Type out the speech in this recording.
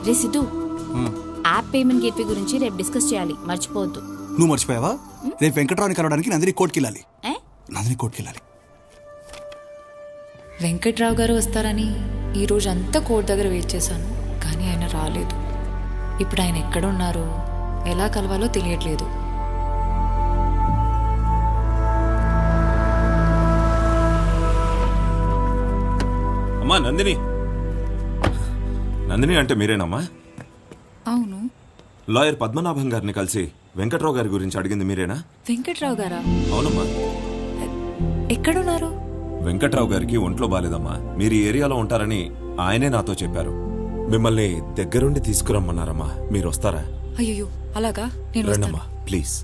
రే Siddhu, app payment gateway గురించి రేపు discuss చేయాలి, మర్చిపోవద్దు. నువ్వు మర్చిపోయావా? రేపు వెంకట్రావుని కలవడానికి నందిని కోర్టుకి వెళ్ళాలి. ఏ? నందిని కోర్టుకి వెళ్ళాలి. వెంకట్రావు గారు వస్తారని ఈ రోజు అంతా కోర్టు దగ్గర వెయిట్ చేశాను, కానీ ఆయన రాలేదు. ఇప్పుడు ఆయన ఎక్కడున్నారో ఎలా కలవాలో తెలియట్లేదు. అమ్మా నందిని, నందిని అంటే మీరేనమ్మా? అవును. లాయర్ పద్మనాభం గారిని కలిసి వెంకట్రావు గారి గురించి అడిగింది మీరేనా? వెంకట్రావు గారా? అవునమ్మా. ఎక్కడున్నారు? వెంకట్రావు గారికి ఒంట్లో బాలేదమ్మా, మీరు ఈ ఏరియాలో ఉంటారని ఆయనే నాతో చెప్పారు. మిమ్మల్ని దగ్గరుండి తీసుకురమ్మన్నారమ్మా, మీరు వస్తారా? అయ్యో అలాగా, నేను రండమ్మా ప్లీజ్.